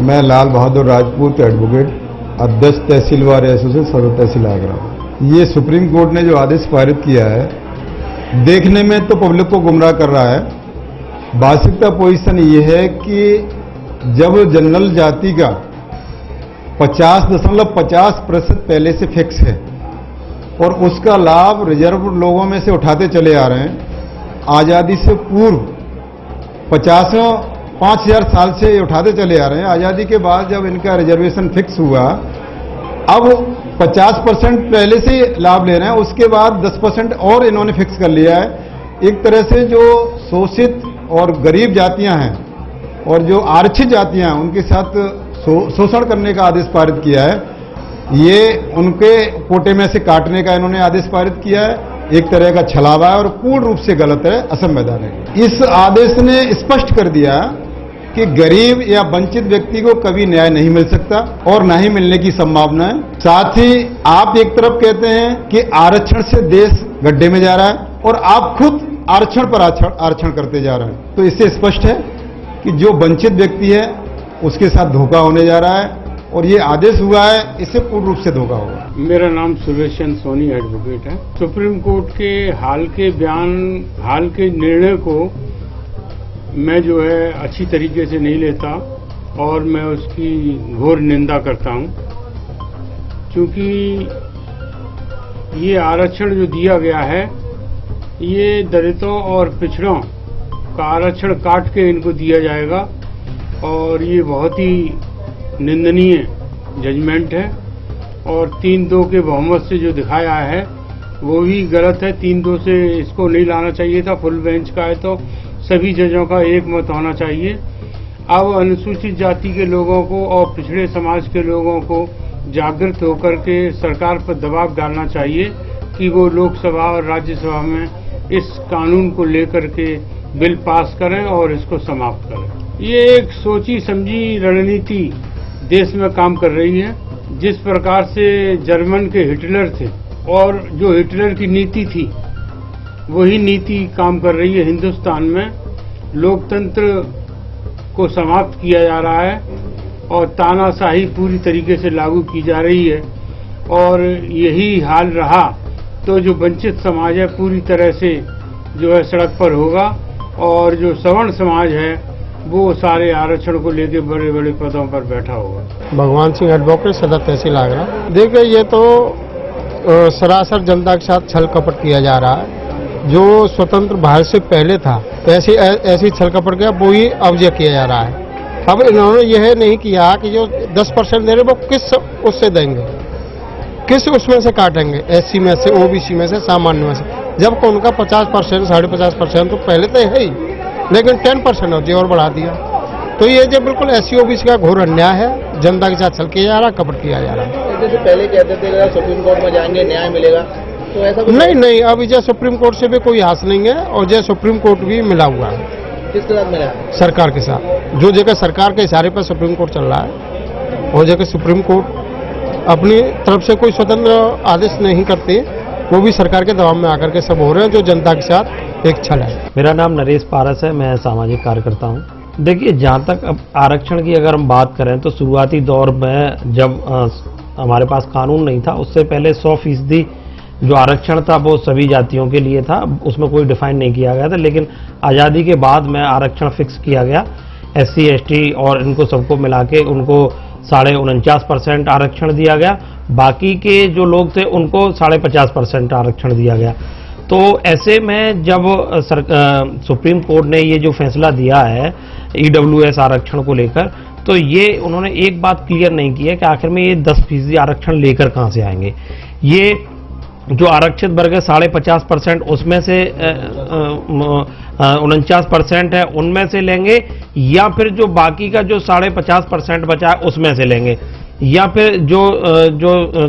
मैं लाल बहादुर राजपूत एडवोकेट, अध्यक्ष तहसील वार एसोसिएशन सदर तहसील आगरा। ये सुप्रीम कोर्ट ने जो आदेश पारित किया है, देखने में तो पब्लिक को गुमराह कर रहा है। वास्तविकता पोजीशन ये है कि जब जनरल जाति का 50.50% पहले से फिक्स है और उसका लाभ रिजर्व लोगों में से उठाते चले आ रहे हैं। आज़ादी से पूर्व 5,000 साल से ये उठाते चले आ रहे हैं। आज़ादी के बाद जब इनका रिजर्वेशन फिक्स हुआ, अब 50% पहले से लाभ ले रहे हैं, उसके बाद 10% और इन्होंने फिक्स कर लिया है। एक तरह से जो शोषित और गरीब जातियां हैं और जो आरक्षित जातियां हैं उनके साथ शोषण करने का आदेश पारित किया है। ये उनके कोटे में से काटने का इन्होंने आदेश पारित किया है। एक तरह का छलावा है और पूर्ण रूप से गलत है, असंवैधानिक। इस आदेश ने स्पष्ट कर दिया कि गरीब या वंचित व्यक्ति को कभी न्याय नहीं मिल सकता और न ही मिलने की संभावना है। साथ ही आप एक तरफ कहते हैं कि आरक्षण से देश गड्ढे में जा रहा है और आप खुद आरक्षण पर आरक्षण करते जा रहे हैं। तो इससे स्पष्ट है कि जो वंचित व्यक्ति है उसके साथ धोखा होने जा रहा है और ये आदेश हुआ है, इससे पूर्ण रूप से धोखा होगा। मेरा नाम सुरेशन सोनी एडवोकेट है। सुप्रीम कोर्ट के हाल के बयान, हाल के निर्णय को मैं जो है अच्छी तरीके से नहीं लेता और मैं उसकी घोर निंदा करता हूं, क्योंकि ये आरक्षण जो दिया गया है, ये दलितों और पिछड़ों का आरक्षण काट के इनको दिया जाएगा और ये बहुत ही निंदनीय जजमेंट है। और 3-2 के बहुमत से जो दिखाया है वो भी गलत है। 3-2 से इसको नहीं लाना चाहिए था। फुल बेंच का है तो सभी जजों का एक मत होना चाहिए। अब अनुसूचित जाति के लोगों को और पिछड़े समाज के लोगों को जागृत होकर के सरकार पर दबाव डालना चाहिए कि वो लोकसभा और राज्यसभा में इस कानून को लेकर के बिल पास करें और इसको समाप्त करें। ये एक सोची समझी रणनीति देश में काम कर रही है। जिस प्रकार से जर्मन के हिटलर थे और जो हिटलर की नीति थी वही नीति काम कर रही है हिंदुस्तान में। लोकतंत्र को समाप्त किया जा रहा है और तानाशाही पूरी तरीके से लागू की जा रही है। और यही हाल रहा तो जो वंचित समाज है पूरी तरह से जो है सड़क पर होगा और जो सवर्ण समाज है वो सारे आरक्षण को लेकर बड़े बड़े पदों पर बैठा होगा। भगवान सिंह एडवोकेट, सदर तहसील आगरा। देखिए, ये तो सरासर जनता के साथ छल कपट किया जा रहा है। जो स्वतंत्र भारत से पहले था ऐसी छल कपट किया, वो ही अब ये किया जा रहा है। अब इन्होंने यह नहीं किया कि जो 10% दे रहे वो किस उससे देंगे, किस उसमें से काटेंगे, SC में से, OBC में से, सामान्य में से, जबकि उनका 50%, 50.5% तो पहले तो है ही, लेकिन 10% होती और बढ़ा दिया। तो ये जो बिल्कुल SC OBC का घोर अन्याय है। जनता के साथ छल किया जा रहा है, कपट किया जा रहा है। जैसे पहले कहते थे सुप्रीम कोर्ट में जाएंगे न्याय मिलेगा, तो ऐसा नहीं, अभी जो सुप्रीम कोर्ट से भी कोई आस नहीं है और जो सुप्रीम कोर्ट भी मिला हुआ है। किसके साथ मिला है? सरकार के साथ। जो जगह सरकार के इशारे पर सुप्रीम कोर्ट चल रहा है और जगह सुप्रीम कोर्ट अपनी तरफ से कोई स्वतंत्र आदेश नहीं करते, वो भी सरकार के दबाव में आकर के सब हो रहे हैं, जो जनता के साथ एक छल है। मेरा नाम नरेश पारस है, मैं सामाजिक कार्यकर्ता हूँ। देखिए, जहाँ तक अब आरक्षण की अगर हम बात करें तो शुरुआती दौर में जब हमारे पास कानून नहीं था, उससे पहले 100% जो आरक्षण था वो सभी जातियों के लिए था, उसमें कोई डिफाइन नहीं किया गया था। लेकिन आज़ादी के बाद में आरक्षण फिक्स किया गया। SC ST और इनको सबको मिला के उनको 49.5% आरक्षण दिया गया। बाकी के जो लोग थे उनको 50.5% आरक्षण दिया गया। तो ऐसे में जब सुप्रीम कोर्ट ने ये जो फैसला दिया है EWS आरक्षण को लेकर, तो ये उन्होंने एक बात क्लियर नहीं की है कि आखिर में ये 10% आरक्षण लेकर कहाँ से आएंगे। ये जो आरक्षित वर्ग है 50.5%, उसमें से 49% है उनमें से लेंगे, या फिर जो बाकी का जो 50.5% बचा है उसमें से लेंगे, या फिर जो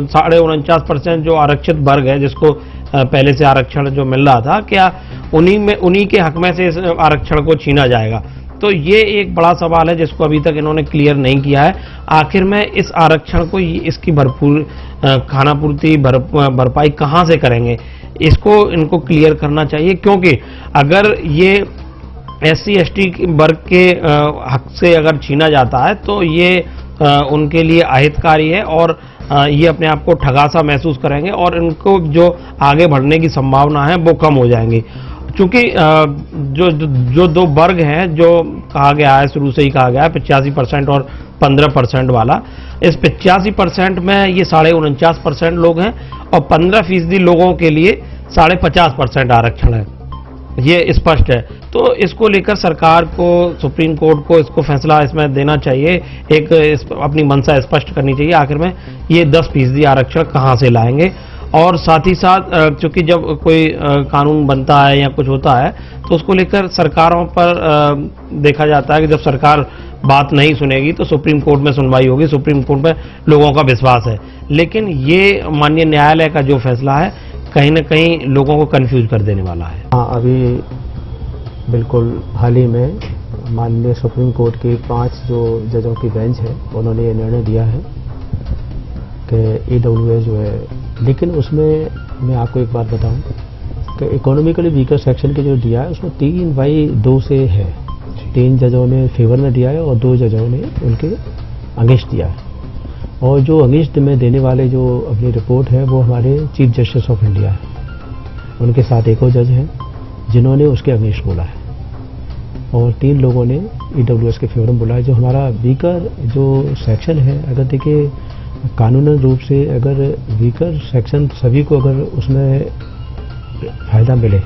49.5% जो आरक्षित वर्ग है जिसको पहले से आरक्षण जो मिल रहा था, क्या उन्हीं के हक में से इस आरक्षण को छीना जाएगा। तो ये एक बड़ा सवाल है जिसको अभी तक इन्होंने क्लियर नहीं किया है। आखिर में इस आरक्षण को इसकी भरपूर खानापूर्ति भरपाई कहाँ से करेंगे, इसको इनको क्लियर करना चाहिए। क्योंकि अगर ये SC/ST वर्ग के हक से अगर छीना जाता है तो ये उनके लिए अहितकारी है और ये अपने आप को ठगा सा महसूस करेंगे और इनको जो आगे बढ़ने की संभावना है वो कम हो जाएंगी। चूंकि जो दो वर्ग हैं जो कहा गया है, शुरू से ही कहा गया है 85% और 15% वाला, इस 85% में ये 49.5% लोग हैं और 15% लोगों के लिए 50.5% आरक्षण है, ये स्पष्ट है। तो इसको लेकर सरकार को, सुप्रीम कोर्ट को इसको फैसला इसमें देना चाहिए, अपनी मंशा स्पष्ट करनी चाहिए आखिर में ये 10% आरक्षण कहाँ से लाएंगे। और साथ ही साथ चूंकि जब कोई कानून बनता है या कुछ होता है तो उसको लेकर सरकारों पर देखा जाता है कि जब सरकार बात नहीं सुनेगी तो सुप्रीम कोर्ट में सुनवाई होगी, सुप्रीम कोर्ट में लोगों का विश्वास है। लेकिन ये माननीय न्यायालय का जो फैसला है कहीं न कहीं लोगों को कंफ्यूज कर देने वाला है। हाँ, अभी बिल्कुल हाल ही में माननीय सुप्रीम कोर्ट की 5 जो जजों की बेंच है उन्होंने ये निर्णय दिया है कि EWS जो है, लेकिन उसमें मैं आपको एक बात बताऊं कि इकोनॉमिकली वीकर सेक्शन के जो दिया है उसमें 3/2 से है। 3 जजों ने फेवर में दिया है और 2 जजों ने उनके अगेंस्ट दिया है। और जो अगेंस्ट में देने वाले जो अपनी रिपोर्ट है वो हमारे चीफ जस्टिस ऑफ इंडिया है, उनके साथ एक और जज हैं जिन्होंने उसके अगेंस्ट बोला है और 3 लोगों ने EWS के फेवर में बोला है। जो हमारा वीकर जो सेक्शन है, अगर देखिए कानूनन रूप से अगर वीकर सेक्शन सभी को अगर उसमें फायदा मिले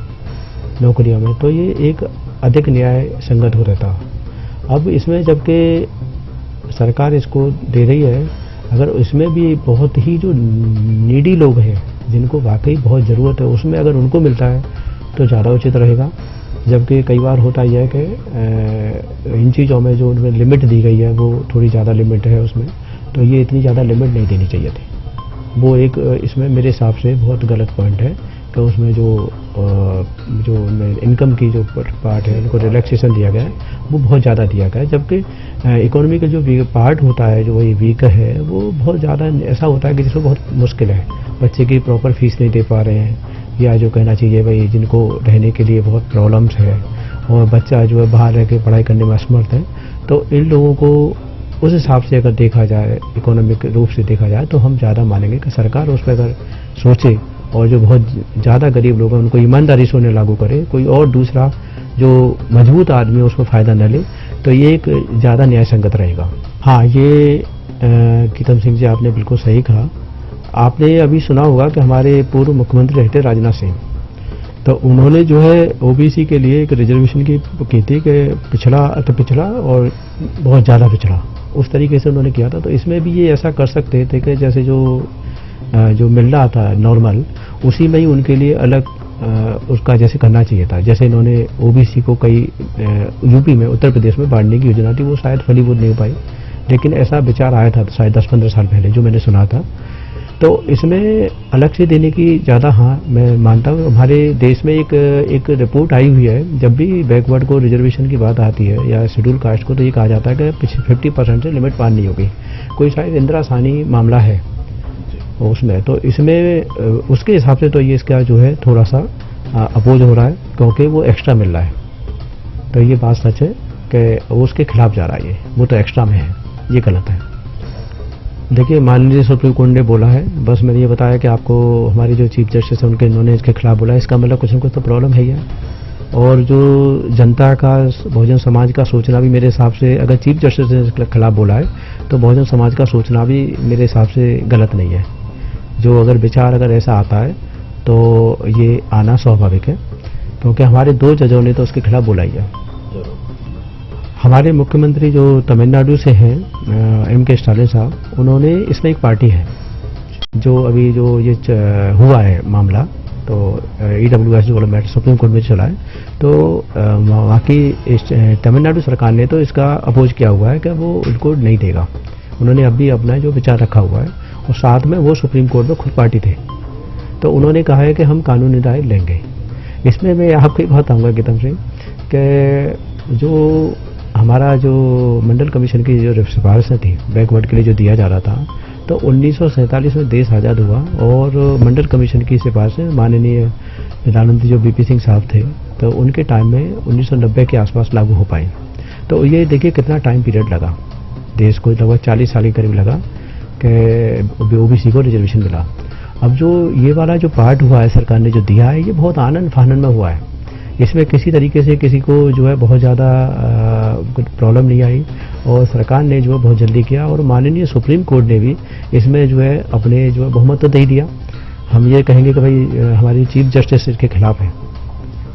नौकरियों में तो ये एक अधिक न्याय संगत हो रहता। अब इसमें जबकि सरकार इसको दे रही है, अगर इसमें भी बहुत ही जो नीडी लोग हैं जिनको वाकई बहुत ज़रूरत है उसमें अगर उनको मिलता है तो ज़्यादा उचित रहेगा। जबकि कई बार होता यह है कि इन चीज़ों में जो उनमें लिमिट दी गई है वो थोड़ी ज़्यादा लिमिट है उसमें, तो ये इतनी ज़्यादा लिमिट नहीं देनी चाहिए थी। वो एक इसमें मेरे हिसाब से बहुत गलत पॉइंट है कि उसमें जो इनकम की जो पार्ट है उनको रिलैक्सेशन दिया गया है वो बहुत ज़्यादा दिया गया है। जबकि इकोनॉमी का जो पार्ट होता है जो वही वीक है वो बहुत ज़्यादा ऐसा होता है कि जिसमें बहुत मुश्किल है, बच्चे की प्रॉपर फीस नहीं दे पा रहे हैं, या जो कहना चाहिए भाई जिनको रहने के लिए बहुत प्रॉब्लम्स है और बच्चा जो है बाहर रह के पढ़ाई करने में असमर्थ है, तो इन लोगों को उस हिसाब से अगर देखा जाए, इकोनॉमिक रूप से देखा जाए तो हम ज़्यादा मानेंगे कि सरकार उस पर अगर सोचे और जो बहुत ज़्यादा गरीब लोग हैं उनको ईमानदारी से उन्हें लागू करे, कोई और दूसरा जो मजबूत आदमी है उसमें फ़ायदा न ले, तो ये एक ज़्यादा न्याय संगत रहेगा। हाँ, ये गीतम सिंह जी आपने बिल्कुल सही कहा। आपने अभी सुना होगा कि हमारे पूर्व मुख्यमंत्री रहते राजनाथ सिंह, तो उन्होंने जो है OBC के लिए एक रिजर्वेशन की थी कि पिछड़ा अति पिछड़ा और बहुत ज़्यादा पिछड़ा, उस तरीके से उन्होंने किया था। तो इसमें भी ये ऐसा कर सकते थे कि जैसे जो मिल रहा था नॉर्मल उसी में ही उनके लिए अलग उसका जैसे करना चाहिए था। जैसे इन्होंने OBC को कई यूपी में, उत्तर प्रदेश में बांटने की योजना थी, वो शायद फलीभूत नहीं हो पाई, लेकिन ऐसा विचार आया था शायद 10-15 साल पहले जो मैंने सुना था। तो इसमें अलग से देने की ज़्यादा, हाँ मैं मानता हूँ। हमारे देश में एक रिपोर्ट आई हुई है, जब भी बैकवर्ड को रिजर्वेशन की बात आती है या शेड्यूल कास्ट को, तो ये कहा जाता है कि 50% से लिमिट पार नहीं होगी। कोई शायद इंदिरा साहनी मामला है उसमें, तो इसमें उसके हिसाब से तो ये इसका जो है थोड़ा सा अपोज हो रहा है क्योंकि वो एक्स्ट्रा मिल रहा है। तो ये बात सच है कि वो उसके खिलाफ जा रहा है, वो तो एक्स्ट्रा में है, ये गलत है। देखिए, माननीय सुप्रीम कोर्ट ने बोला है, बस मैंने ये बताया कि आपको हमारी जो चीफ जस्टिस है उनके इन्होंने इसके खिलाफ बोला है, इसका मतलब कुछ न कुछ तो प्रॉब्लम है ही है। और जो जनता का, बहुजन समाज का सोचना भी मेरे हिसाब से, अगर चीफ जस्टिस ने इसके खिलाफ बोला है तो बहुजन समाज का सोचना भी मेरे हिसाब से गलत नहीं है। जो अगर विचार अगर ऐसा आता है तो ये आना स्वाभाविक है, क्योंकि हमारे 2 जजों ने तो उसके खिलाफ बोला ही है। हमारे मुख्यमंत्री जो तमिलनाडु से हैं MK स्टालिन साहब, उन्होंने, इसमें एक पार्टी है जो अभी जो ये हुआ है मामला, तो EWS जो वाला मैटर सुप्रीम कोर्ट में चला है, तो वहाँ की तमिलनाडु सरकार ने तो इसका अपोज किया हुआ है कि वो उनको नहीं देगा। उन्होंने अभी अपना जो विचार रखा हुआ है, और साथ में वो सुप्रीम कोर्ट में खुद पार्टी थे, तो उन्होंने कहा है कि हम कानूनी राय लेंगे। इसमें मैं आपको एक बात कहूँगा गीतम सिंह कि जो हमारा जो मंडल कमीशन की जो सिफारिशें थी बैकवर्ड के लिए जो दिया जा रहा था, तो 1947 में देश आज़ाद हुआ और मंडल कमीशन की सिफारिश से माननीय प्रधानमंत्री जो बीपी सिंह साहब थे, तो उनके टाइम में 1990 के आसपास लागू हो पाई। तो ये देखिए कितना टाइम पीरियड लगा, देश को लगभग 40 साल के करीब लगा कि ओबीसी को रिजर्वेशन मिला। अब जो ये वाला जो पार्ट हुआ है सरकार ने जो दिया है, ये बहुत आनंद फानन में हुआ है। इसमें किसी तरीके से किसी को जो है बहुत ज़्यादा प्रॉब्लम नहीं आई और सरकार ने जो है बहुत जल्दी किया और माननीय सुप्रीम कोर्ट ने भी इसमें जो है अपने जो है बहुमत तो दे दिया। हम ये कहेंगे कि भाई हमारी चीफ जस्टिस इसके खिलाफ है,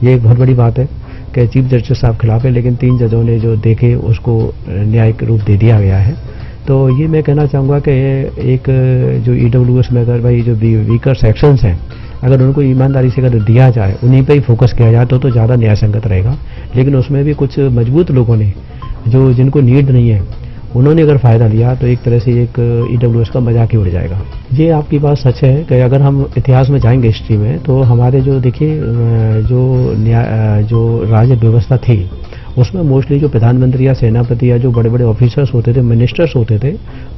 ये एक बहुत बड़ी बात है कि चीफ जस्टिस साहब खिलाफ है, लेकिन 3 जजों ने जो देखे उसको न्यायिक रूप दे दिया गया है। तो ये मैं कहना चाहूँगा कि एक जो ईडब्ल्यूएस में अगर भाई जो वीकर सेक्शंस हैं, अगर उनको ईमानदारी से अगर दिया जाए, उन्हीं पे ही फोकस किया जाए तो ज़्यादा न्याय संगत रहेगा। लेकिन उसमें भी कुछ मजबूत लोगों ने जो जिनको नीड नहीं है, उन्होंने अगर फ़ायदा लिया तो एक तरह से एक ईडब्ल्यूएस का मजाक ही उड़ जाएगा। ये आपकी बात सच है कि अगर हम इतिहास में जाएंगे हिस्ट्री में, तो हमारे जो देखिए जो राज्य व्यवस्था थी उसमें मोस्टली जो प्रधानमंत्री या सेनापति या जो बड़े बड़े ऑफिसर्स होते थे, मिनिस्टर्स होते थे,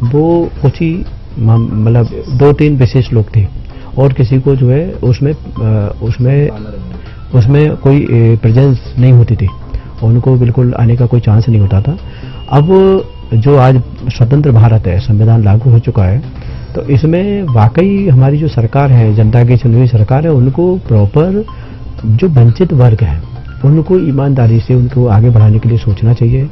वो कुछ ही मतलब 2-3 विशेष लोग थे और किसी को जो है उसमें कोई प्रेजेंस नहीं होती थी, उनको बिल्कुल आने का कोई चांस नहीं होता था। अब जो आज स्वतंत्र भारत है, संविधान लागू हो चुका है, तो इसमें वाकई हमारी जो सरकार है, जनता की चुनी हुई सरकार है, उनको प्रॉपर जो वंचित वर्ग है उनको ईमानदारी से उनको आगे बढ़ाने के लिए सोचना चाहिए।